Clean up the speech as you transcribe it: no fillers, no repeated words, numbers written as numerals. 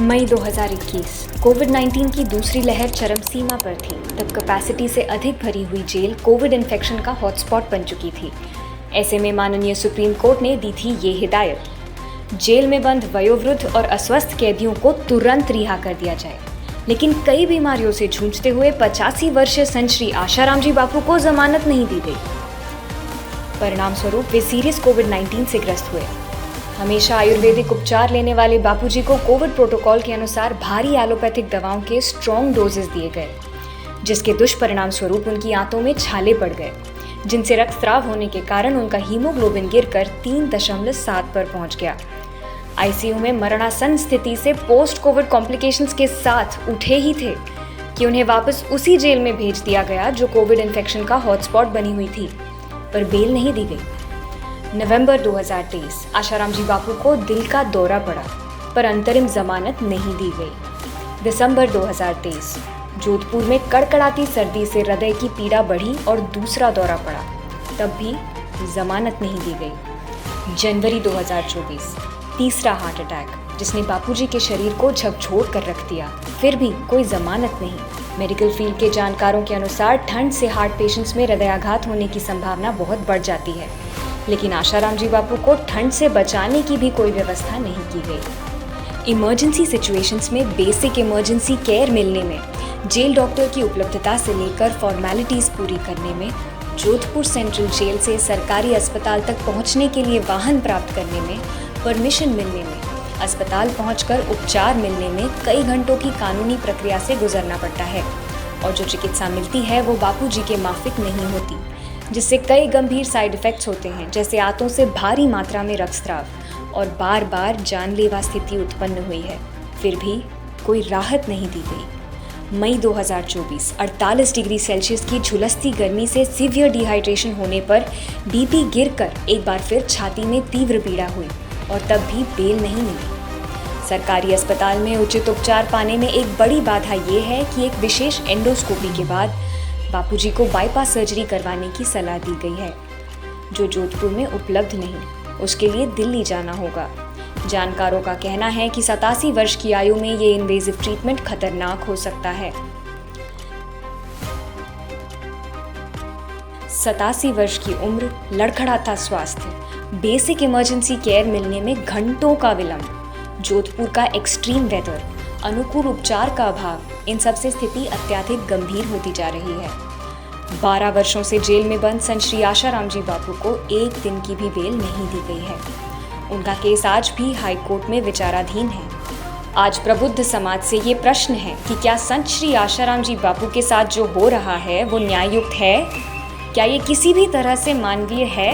मई 2021 कोविड-19 की दूसरी लहर चरम सीमा पर थी। तब कैपेसिटी से अधिक भरी हुई जेल कोविड इन्फेक्शन का हॉटस्पॉट बन चुकी थी। ऐसे में माननीय सुप्रीम कोर्ट ने दी थी ये हिदायत, जेल में बंद वयोवृद्ध और अस्वस्थ कैदियों को तुरंत रिहा कर दिया जाए। लेकिन कई बीमारियों से जूझते हुए 85 वर्षीय संत श्री आशाराम जी बापू को जमानत नहीं दी गई। परिणाम स्वरूप वे सीरियस कोविड-19 से ग्रस्त हुए। हमेशा आयुर्वेदिक उपचार लेने वाले बापूजी को कोविड प्रोटोकॉल के अनुसार भारी एलोपैथिक दवाओं के स्ट्रॉन्ग डोजेस दिए गए, जिसके दुष्परिणाम स्वरूप उनकी आंतों में छाले पड़ गए, जिनसे रक्तस्राव होने के कारण उनका हीमोग्लोबिन गिरकर 3.7 पर पहुंच गया। आईसीयू में मरणासन स्थिति से पोस्ट कोविड कॉम्प्लिकेशंस के साथ उठे ही थे कि उन्हें वापस उसी जेल में भेज दिया गया जो कोविड इन्फेक्शन का हॉटस्पॉट बनी हुई थी, पर बेल नहीं दी गई। नवंबर 2023 आशाराम जी बापू को दिल का दौरा पड़ा, पर अंतरिम जमानत नहीं दी गई। दिसंबर 2023 जोधपुर में कड़कड़ाती सर्दी से हृदय की पीड़ा बढ़ी और दूसरा दौरा पड़ा, तब भी जमानत नहीं दी गई। जनवरी 2024 तीसरा हार्ट अटैक, जिसने बापूजी के शरीर को झकझोर कर रख दिया, फिर भी कोई जमानत नहीं। मेडिकल फील्ड के जानकारों के अनुसार ठंड से हार्ट पेशेंट्स में हृदयाघात होने की संभावना बहुत बढ़ जाती है, लेकिन आशाराम जी बापू को ठंड से बचाने की भी कोई व्यवस्था नहीं की गई। इमरजेंसी सिचुएशंस में बेसिक इमरजेंसी केयर मिलने में, जेल डॉक्टर की उपलब्धता से लेकर फॉर्मेलिटीज़ पूरी करने में, जोधपुर सेंट्रल जेल से सरकारी अस्पताल तक पहुंचने के लिए वाहन प्राप्त करने में, परमिशन मिलने में, अस्पताल पहुंचकर उपचार मिलने में कई घंटों की कानूनी प्रक्रिया से गुजरना पड़ता है, और जो चिकित्सा मिलती है वो बापूजी के माफिक नहीं होती, जिससे कई गंभीर साइड इफ़ेक्ट्स होते हैं, जैसे आंतों से भारी मात्रा में रक्तस्राव और बार बार जानलेवा स्थिति उत्पन्न हुई है। फिर भी कोई राहत नहीं दी गई। मई 2024 48 डिग्री सेल्सियस की झुलसती गर्मी से सीवियर डिहाइड्रेशन होने पर बीपी गिरकर एक बार फिर छाती में तीव्र पीड़ा हुई और तब भी बेल नहीं मिली। सरकारी अस्पताल में उचित उपचार पाने में एक बड़ी बाधा ये है कि एक विशेष एंडोस्कोपी के बाद बापूजी को बाईपास सर्जरी करवाने की सलाह दी गई है, जो जोधपुर में उपलब्ध नहीं। उसके लिए दिल्ली जाना होगा। जानकारों का कहना है कि 87 वर्ष की आयु में ये इन्वेजिव ट्रीटमेंट खतरनाक हो सकता है। 87 वर्ष की उम्र, लड़खड़ाता स्वास्थ्य, बेसिक इमरजेंसी केयर मिलने में घंटों का विलंब, जोधपुर का एक्सट्रीम वेदर, अनुकूल उपचार का अभाव, इन सब से स्थिति अत्यधिक गंभीर होती जा रही है। 12 वर्षों से जेल में बंद संत श्री आशाराम जी बापू को एक दिन की भी बेल नहीं दी गई है। उनका केस आज भी हाई कोर्ट में विचाराधीन है। आज प्रबुद्ध समाज से ये प्रश्न है कि क्या संत श्री आशाराम जी बापू के साथ जो हो रहा है वो न्याययुक्त है? क्या ये किसी भी तरह से मानवीय है?